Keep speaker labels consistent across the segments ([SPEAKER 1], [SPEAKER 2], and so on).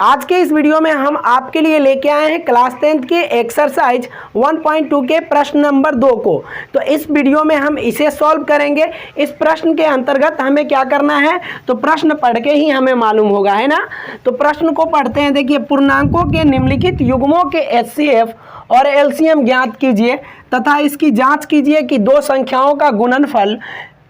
[SPEAKER 1] आज के इस वीडियो में हम आपके लिए लेके आए हैं क्लास 10th के एक्सरसाइज 1.2 के प्रश्न नंबर 2 को। तो इस वीडियो में हम इसे सॉल्व करेंगे। इस प्रश्न के अंतर्गत हमें क्या करना है, तो प्रश्न पढ़ के ही हमें मालूम होगा, है ना। तो प्रश्न को पढ़ते हैं। देखिए, पूर्णांकों के निम्नलिखित युग्मों के HCF और LCM ज्ञात कीजिए तथा इसकी जांच कीजिए कि दो संख्याओं का गुणनफल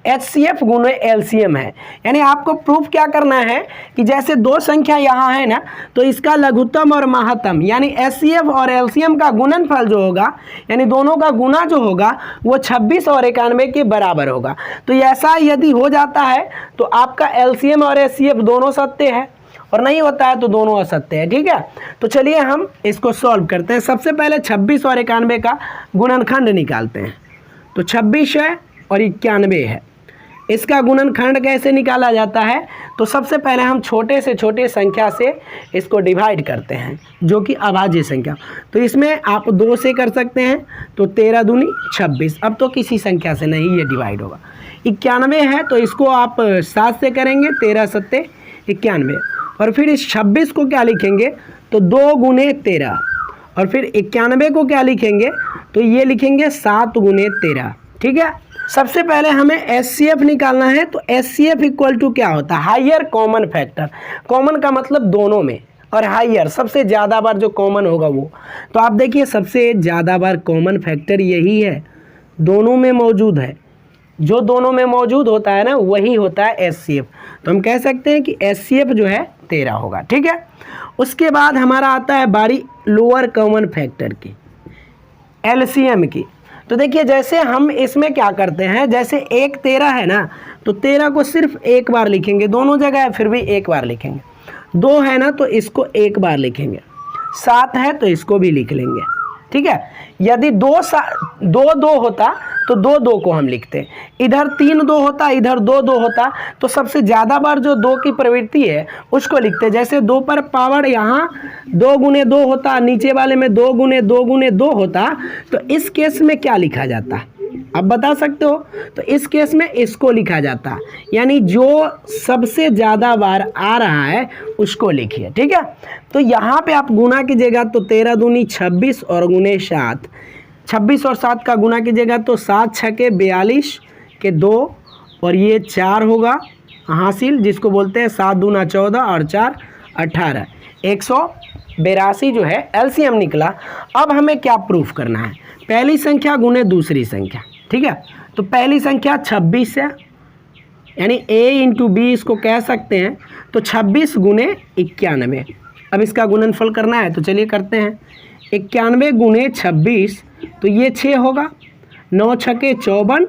[SPEAKER 1] HCF गुणे LCM है। यानी आपको प्रूफ क्या करना है कि जैसे दो संख्या यहाँ है ना, तो इसका लघुत्तम और महत्तम यानी HCF और LCM का गुणनफल जो होगा, यानी दोनों का गुना जो होगा वो 26 और 91 के बराबर होगा। तो ऐसा यदि हो जाता है तो आपका LCM और HCF दोनों सत्य है, और नहीं होता है तो दोनों असत्य है। ठीक है, तो चलिए हम इसको सॉल्व करते हैं। सबसे पहले 26 और 91 का गुणनखंड निकालते हैं। तो 26 है और 91 है, इसका गुणनखंड कैसे निकाला जाता है, तो सबसे पहले हम छोटे से छोटे संख्या से इसको डिवाइड करते हैं, जो कि अभाज्य संख्या। तो इसमें आप 2 से कर सकते हैं, तो 13 दूनी 26। अब तो किसी संख्या से नहीं ये डिवाइड होगा। 91 है तो इसको आप 7 से करेंगे, 13 सत्ते 91। और फिर इस 26 को क्या लिखेंगे, तो 2 गुने 13। और फिर 91 को क्या लिखेंगे, तो ये लिखेंगे 7 गुने 13। ठीक है, सबसे पहले हमें HCF निकालना है। तो HCF इक्वल टू क्या होता है, हायर कॉमन फैक्टर। कॉमन का मतलब दोनों में, और हायर सबसे ज़्यादा बार जो कॉमन होगा वो। तो आप देखिए, सबसे ज़्यादा बार कॉमन फैक्टर यही है, दोनों में मौजूद है। जो दोनों में मौजूद होता है ना, वही होता है HCF। तो हम कह सकते हैं कि HCF जो है 13 होगा। ठीक है, उसके बाद हमारा आता है बारी लोअर कॉमन फैक्टर की, LCM की। तो देखिए, जैसे हम इसमें क्या करते हैं, जैसे 1 13 है ना, तो 13 को सिर्फ एक बार लिखेंगे, दोनों जगह है फिर भी एक बार लिखेंगे। 2 है ना, तो इसको एक बार लिखेंगे। 7 है तो इसको भी लिख लेंगे। ठीक है, यदि 2 होता तो 2 को हम लिखते, इधर 3 होता, इधर 2 होता, तो सबसे ज़्यादा बार जो 2 की प्रवृत्ति है उसको लिखते। जैसे 2 पर पावर यहाँ 2 गुने 2 होता, नीचे वाले में 2 गुने 2 गुने 2 होता, तो इस केस में क्या लिखा जाता, आप बता सकते हो। तो इस केस में इसको लिखा जाता, यानी जो सबसे ज़्यादा बार आ रहा है उसको लिखिए। ठीक है, तो यहाँ पे आप गुना कीजिएगा तो 13 दूनी 26 और गुने 7, 26 और 7 का गुना कीजिएगा तो 7 छके 42 के 2, और ये 4 होगा हासिल, जिसको बोलते हैं 7 दूना 14 और 4 18, 182 जो है LCM निकला। अब हमें क्या प्रूफ करना है, पहली संख्या गुने दूसरी संख्या। ठीक है, तो पहली संख्या 26 है, यानी A इंटू B इसको कह सकते हैं। तो 26 गुने 91, अब इसका गुणनफल करना है, तो चलिए करते हैं। 91 गुने 26, तो ये 6 होगा, 9 छके 54,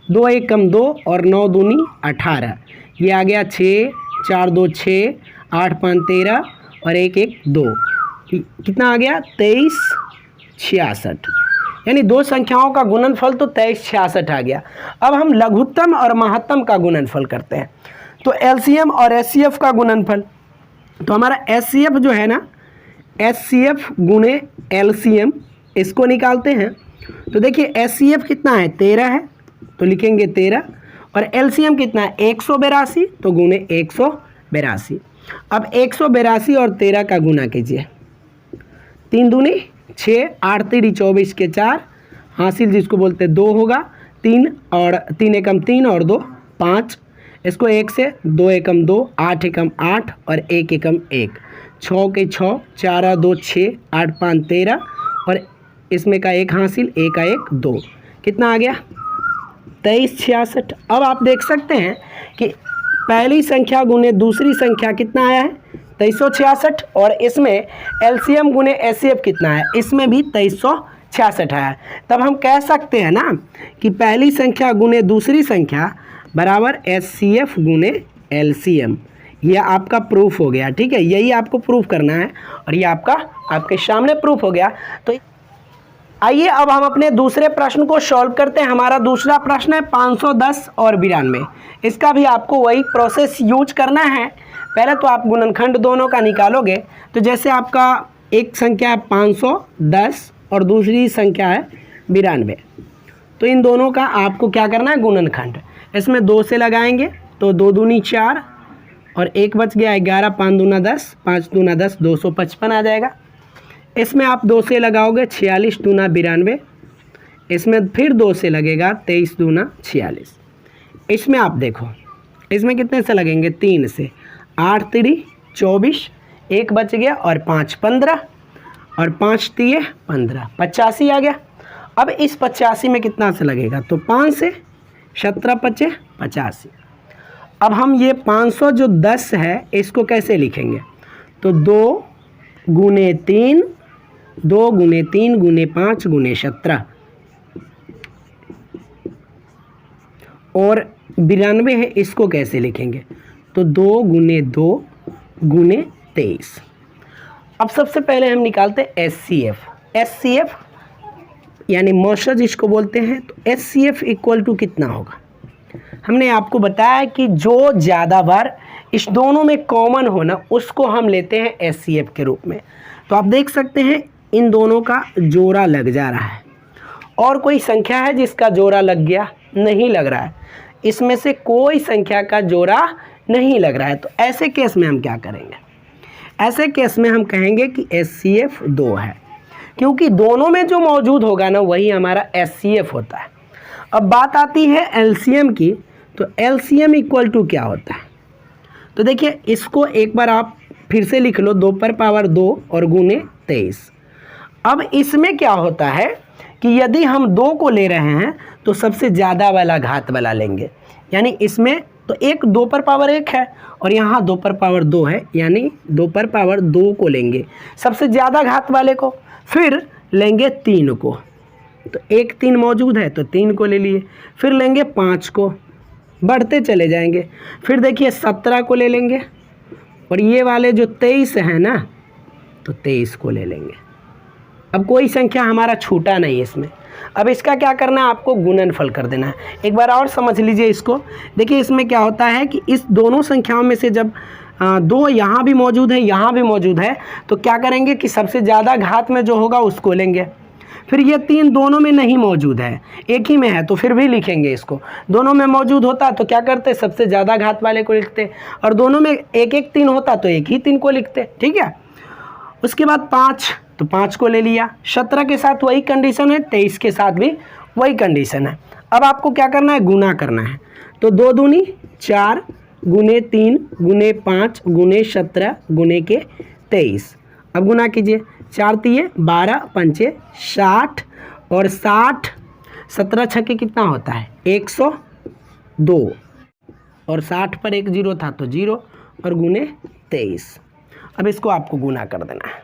[SPEAKER 1] 2 एकम 2 और 9 दूनी 18, ये आ गया 6, 4 2 6, 8 5 13 और 1 1 2, कितना आ गया 23 66, यानी दो संख्याओं का गुणनफल तो 23 66 आ गया। अब हम लघुत्तम और महत्तम का गुणनफल करते हैं। तो LCM और HCF का गुणनफल, तो हमारा HCF जो है ना, HCF गुणे LCM, इसको निकालते हैं। तो देखिए, HCF कितना है 13 है, तो लिखेंगे 13, और LCM कितना है 182, तो गुणे 182। अब 182 और 13 का गुना कीजिए, 3 दूनी 6, 8 3 24 के 4 हासिल, जिसको बोलते 2 होगा, 3 और 3 एकम 3 और 2 5, इसको 1 से 2 एकम 2, 8 एकम 8 और 1 एकम 1, 6 के 6, 4 2 6, 8 5 13, और इसमें का 1 हासिल, 1 का 1 2, कितना आ गया 23 66। अब आप देख सकते हैं कि पहली संख्या गुने दूसरी संख्या कितना आया है 2366, और इसमें LCM गुने HCF कितना है, इसमें भी 2366 आया है। तब हम कह सकते हैं ना कि पहली संख्या गुने दूसरी संख्या बराबर HCF गुने LCM। यह आपका प्रूफ हो गया। ठीक है, यही आपको प्रूफ करना है, और ये आपके सामने प्रूफ हो गया। तो आइए अब हम अपने दूसरे प्रश्न को सॉल्व करते हैं। हमारा दूसरा प्रश्न है 510 और 92। इसका भी आपको वही प्रोसेस यूज करना है। पहले तो आप गुणनखंड दोनों का निकालोगे, तो जैसे आपका एक संख्या है 510 और दूसरी संख्या है 92, तो इन दोनों का आपको क्या करना है गुणनखंड। इसमें 2 से लगाएंगे तो 2 दूनी 4 और एक बच गया 11, 5 दूना 10, 5 दूना 10, 255 आ जाएगा। इसमें आप 2 से लगाओगे 46 दूना 92, इसमें फिर 2 से लगेगा 23 दूना 46। इसमें आप देखो इसमें कितने से लगेंगे 3 से, 8 3 24, एक बच गया और 5 15 और 5 3 15, 85 आ गया। अब इस 85 में कितना से लगेगा तो 5 से, 17 5 85। अब हम ये 500 जो 10 है इसको कैसे लिखेंगे तो 2 गुने 3, 2 गुने 3 गुने 5 गुने 17, और 92 है इसको कैसे लिखेंगे तो 2 गुने 2 गुने 23। अब सबसे पहले हम निकालते हैं SCF यानी मॉइस्चर जिसको बोलते हैं। तो SCF इक्वल टू कितना होगा, हमने आपको बताया कि जो ज़्यादा बार इस दोनों में कॉमन होना उसको हम लेते हैं SCF के रूप में। तो आप देख सकते हैं इन दोनों का जोड़ा लग जा रहा है, और कोई संख्या है जिसका जोड़ा लग गया, नहीं लग रहा है, इसमें से कोई संख्या का जोड़ा नहीं लग रहा है। तो ऐसे केस में हम क्या करेंगे, ऐसे केस में हम कहेंगे कि SCF 2 है, क्योंकि दोनों में जो मौजूद होगा ना वही हमारा SCF होता है। अब बात आती है LCM की, तो LCM इक्वल टू क्या होता है तो देखिए इसको एक बार आप फिर से लिख लो, 2 पर पावर 2 और गुने 23। अब इसमें क्या होता है कि यदि हम 2 को ले रहे हैं तो सबसे ज़्यादा वाला घात वाला लेंगे, यानी इसमें तो एक 2 पर पावर 1 है और यहाँ 2 पर पावर 2 है, यानी 2 पर पावर 2 को लेंगे सबसे ज़्यादा घात वाले को, फिर लेंगे 3 को, तो एक 3 मौजूद है तो 3 को ले लिए, फिर लेंगे 5 को, बढ़ते चले जाएंगे, फिर देखिए 17 को ले लेंगे, और ये वाले जो 23 है ना तो 23 को ले लेंगे। अब कोई संख्या हमारा छूटा नहीं इसमें। अब इसका क्या करना है, आपको गुणनफल कर देना है। एक बार और समझ लीजिए इसको, देखिए इसमें क्या होता है कि इस दोनों संख्याओं में से जब 2 यहाँ भी मौजूद है यहाँ भी मौजूद है तो क्या करेंगे कि सबसे ज़्यादा घात में जो होगा उसको लेंगे। फिर ये 3 दोनों में नहीं मौजूद है, एक ही में है तो फिर भी लिखेंगे इसको। दोनों में मौजूद होता तो क्या करते, सबसे ज़्यादा घात वाले को लिखते, और दोनों में एक एक 3 होता तो एक ही 3 को लिखते, ठीक है। उसके बाद 5, तो 5 को ले लिया। 17 के साथ वही कंडीशन है, 23 के साथ भी वही कंडीशन है। अब आपको क्या करना है, गुना करना है। तो 2 दूनी 4 गुने 3 गुने 5 गुने 17 गुने के 23। अब गुना कीजिए, 4 3 12 5 60, और 60 17 छक्के कितना होता है 102, और 60 पर एक 0 था तो 0, और गुने 23। अब इसको आपको गुना कर देना है।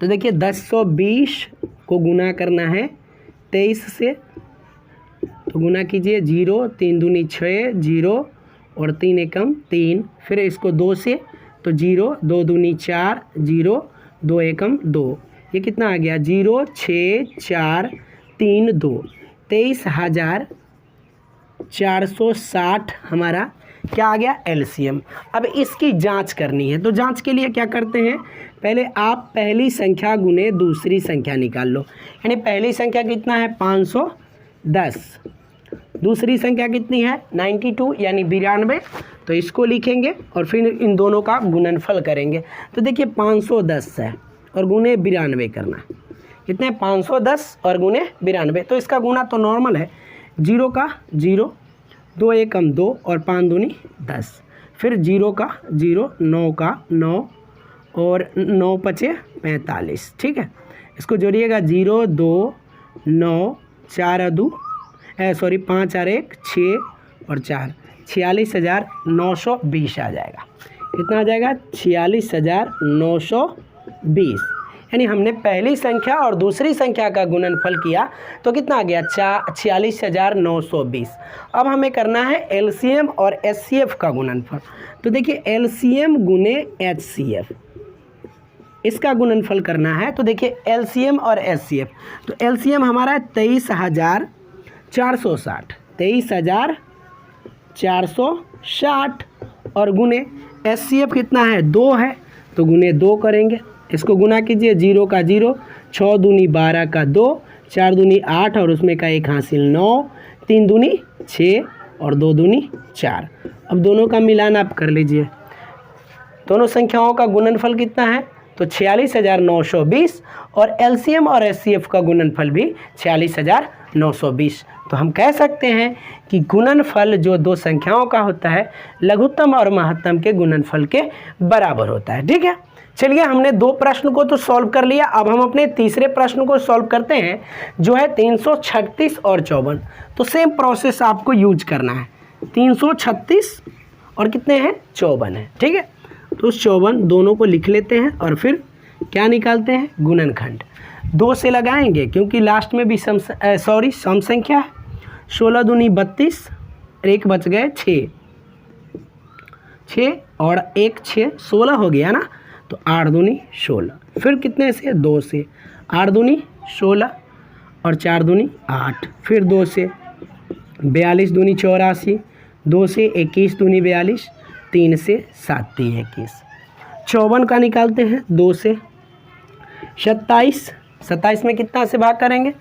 [SPEAKER 1] तो देखिए 1020 को गुना करना है 23 से, तो गुना कीजिए, 0 3 दूनी 6 0 और 3 एकम 3, फिर इसको 2 से तो 0 2 दूनी 4 0 2 एकम 2, ये कितना आ गया 0 6 4 3 2, 23,460 हमारा क्या आ गया LCM। अब इसकी जांच करनी है, तो जांच के लिए क्या करते हैं, पहले आप पहली संख्या गुने दूसरी संख्या निकाल लो। यानी पहली संख्या कितना है 510, दूसरी संख्या कितनी है 92 यानी 92, तो इसको लिखेंगे और फिर इन दोनों का गुणनफल करेंगे। तो देखिए 510 है और गुने 92 करना, कितने 510 और गुने 92, तो इसका गुना तो नॉर्मल है, 0 का 0 2 एकम 2 और 5 दूनी 10, फिर 0 का 0 9 का 9 और 9 5 45, ठीक है। इसको जोड़िएगा 0 2 9 4 2 सॉरी 5 और 1 6 और 4, 46,920 आ जाएगा। कितना आ जाएगा 46,920। यानी हमने पहली संख्या और दूसरी संख्या का गुणनफल किया तो कितना आ गया 46,920। अब हमें करना है LCM और SCF का गुणनफल। तो देखिए LCM गुने HCF, इसका गुणनफल करना है। तो देखिए LCM और SCF, तो LCM हमारा है 23,460, 23,460, और गुने SCF कितना है 2 है तो गुने 2 करेंगे। इसको गुना कीजिए, 0 का 0 6 दूनी 12 का 2 4 दूनी 8 और उसमें का 1 हासिल 9 3 दूनी 6 और 2 दूनी 4। अब दोनों का मिलान आप कर लीजिए। दोनों संख्याओं का गुणनफल कितना है? तो 46,920 और एलसीएम और एचसीएफ का गुणनफल भी 46,920। तो हम कह सकते हैं कि गुणनफल जो दो संख्याओं का होता है लघुत्तम और महत्तम के गुणनफल के बराबर होता है। ठीक है, चलिए हमने 2 प्रश्न को तो सॉल्व कर लिया। अब हम अपने तीसरे प्रश्न को सॉल्व करते हैं जो है 336 और 54। तो सेम प्रोसेस आपको यूज करना है। 336 और कितने हैं? 54 है। ठीक है, तो 54 दोनों को लिख लेते हैं और फिर क्या निकालते हैं? गुणनखंड 2 से लगाएंगे क्योंकि लास्ट में भी सम संख्या है। 16 दूनी 32, 1 बच गए 6 और 1 6, 16 हो गया ना। तो 8 दूनी 16, फिर कितने से? 2 से। 8 दूनी 16 और 4 दूनी 8, फिर 2 से। 42 दूनी 84, 2 से 21 दूनी 42, 3 से 7 3 21। 54 का निकालते हैं 2 से। 27 में कितना से भाग करेंगे?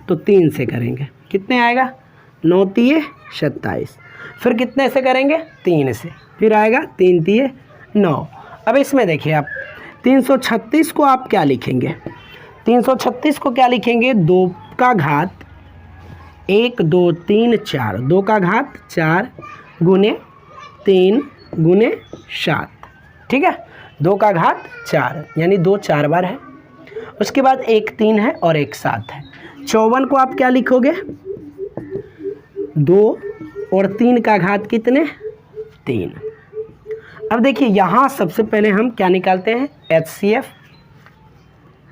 [SPEAKER 1] तो 3 से करेंगे। कितने आएगा? 9 3 27। फिर कितने से करेंगे? 3 से। फिर आएगा 3 3 9। अब इसमें देखिए आप 336 को आप क्या लिखेंगे? 336 को क्या लिखेंगे? 2 का घात 1 2 3 4, 2 का घात 4 गुने 3 गुने 7। ठीक है, 2 का घात 4 यानी 2 4 बार है। उसके बाद 1 3 है और 1 7 है। 54 को आप क्या लिखोगे? 2 और 3 का घात कितने? 3। अब देखिए यहाँ सबसे पहले हम क्या निकालते हैं? एचसीएफ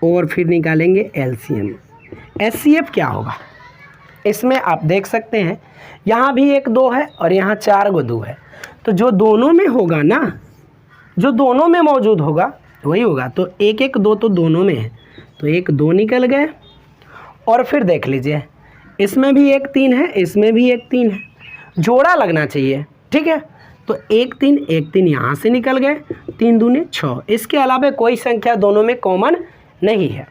[SPEAKER 1] और फिर निकालेंगे एलसीएम। एचसीएफ क्या होगा? इसमें आप देख सकते हैं यहाँ भी 1 2 है और यहाँ 4 गो 2 है। तो जो दोनों में होगा ना, जो दोनों में मौजूद होगा वही होगा। तो 1 1 2 तो दोनों में है, तो 1 2 निकल गए। और फिर देख लीजिए इसमें भी 1 3 है, इसमें भी 1 3 है, जोड़ा लगना चाहिए। ठीक है, तो 1 3 यहाँ से निकल गए। 3 दूने 6। इसके अलावा कोई संख्या दोनों में कॉमन नहीं है।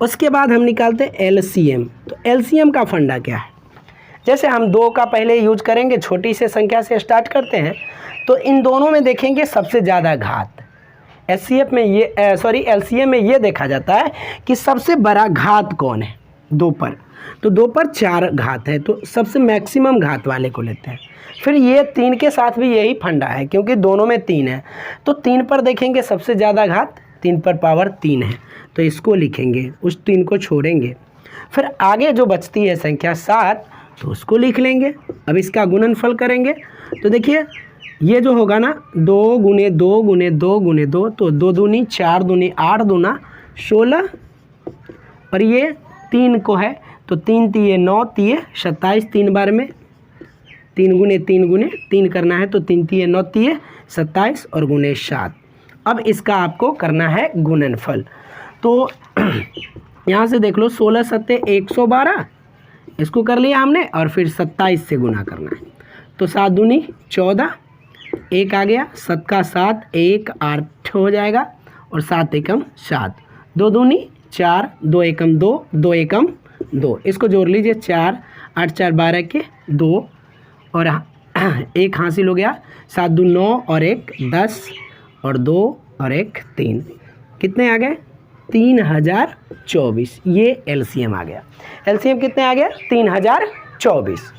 [SPEAKER 1] उसके बाद हम निकालते हैं एलसीएम। तो एलसीएम का फंडा क्या है? जैसे हम 2 का पहले यूज करेंगे, छोटी से संख्या से स्टार्ट करते हैं। तो इन दोनों में देखेंगे सबसे ज़्यादा घात। एचसीएफ में ये एलसीएम में ये देखा जाता है कि सबसे बड़ा घात कौन है 2 पर। तो 2 पर 4 घात है, तो सबसे मैक्सिमम घात वाले को लेते हैं। फिर ये 3 के साथ भी यही फंडा है क्योंकि दोनों में 3 है। तो 3 पर देखेंगे सबसे ज़्यादा घात, 3 पर पावर 3 है, तो इसको लिखेंगे, उस 3 को छोड़ेंगे। फिर आगे जो बचती है संख्या 7, तो उसको लिख लेंगे। अब इसका गुणनफल करेंगे तो देखिए ये जो होगा ना 2 गुने 2 गुने 2 गुने 2, तो 2 दूनी 4 दूनी 8 दूना 16 और ये 3 को है तो 3 3 9 3 27, 3 बार में 3 गुने 3 करना है तो 3 3 9 3 27 और गुने 7। अब इसका आपको करना है गुणनफल। तो यहाँ से देख लो 16 7 112, इसको कर लिया हमने और फिर 27 से गुना करना है। तो 7 दूनी 14, 1 आ गया, 7 का 7 1 8 हो जाएगा और 7 एकम 7, 2 दूनी 4, 2 एकम 2, 2 एकम 2, इसको जोड़ लीजिए 4 8 4 12 के 2 और 1 हासिल हो गया। 7 2 9 और 1 10 और 2 और 1 3, कितने आ गए? 3024। ये एलसीएम आ गया। एलसीएम कितने आ गया? 3024।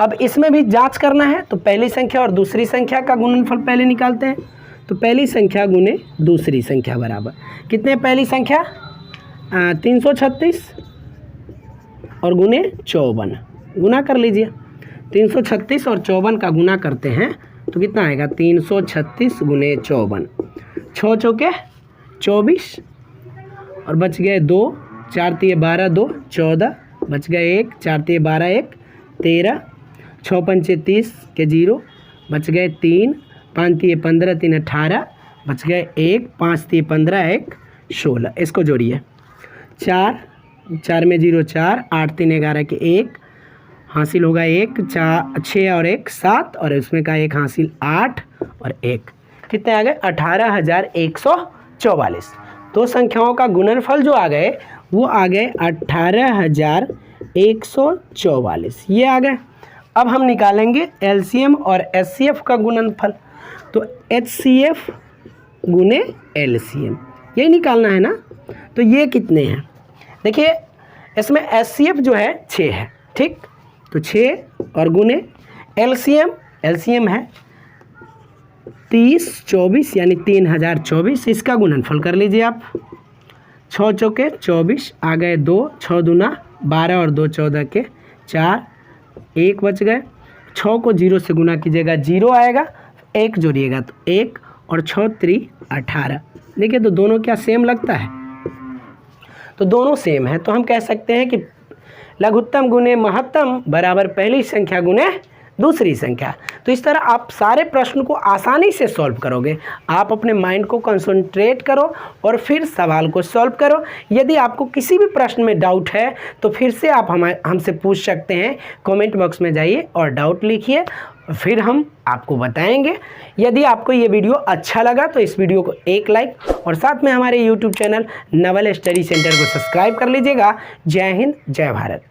[SPEAKER 1] अब इसमें भी जांच करना है तो पहली संख्या और दूसरी संख्या का गुणनफल पहले निकालते हैं। तो पहली संख्या गुने दूसरी संख्या बराबर कितने? पहली संख्या 336 और गुने 54, गुना कर लीजिए। 336 और 54 का गुना करते हैं तो कितना आएगा? 336 गुने 54, 6 चौके 24 और बच गए 2, 4 3 12 2 14, बच गए 1, 4 3 12 1 13, 6 5 30 के 0, बच गए 3, 5 3 15 3 18, बच गए 1, 5 3 15 1 16, इसको जोड़िए। 4 में 0 4, 8 3 11 के 1 हासिल होगा 1, 4 6 और 1 7 और इसमें का 1 हासिल 8 और 1, कितने आ गए? 18,144। तो संख्याओं का गुणनफल जो आ गए वो आ गए 18,144, ये आ गए। अब हम निकालेंगे एलसीएम और एचसीएफ का गुणनफल। तो एचसीएफ गुने एलसीएम यही निकालना है ना। तो ये कितने हैं, देखिए इसमें एचसीएफ जो है 6 है, ठीक। तो 6 और गुने एलसीएम है 30 24 यानी 3024। इसका गुणनफल कर लीजिए आप। 6 चौके 24, आ गए 2, 6 दूना 12 और 2 14 के 4, 1 बच गए। 6 को 0 से गुना कीजिएगा 0 आएगा, 1 जोड़िएगा तो 1 और 6 3 18। देखिए तो दोनों क्या सेम लगता है, तो दोनों सेम है। तो हम कह सकते हैं कि लघुत्तम गुने महत्तम बराबर पहली संख्या गुने दूसरी संख्या। तो इस तरह आप सारे प्रश्न को आसानी से सॉल्व करोगे। आप अपने माइंड को कंसंट्रेट करो और फिर सवाल को सॉल्व करो। यदि आपको किसी भी प्रश्न में डाउट है तो फिर से आप हमसे पूछ सकते हैं। कमेंट बॉक्स में जाइए और डाउट लिखिए, फिर हम आपको बताएंगे। यदि आपको ये वीडियो अच्छा लगा तो इस वीडियो को एक लाइक और साथ में हमारे YouTube channel Naval study centre को सब्सक्राइब कर लीजिएगा। जय हिंद, जय भारत।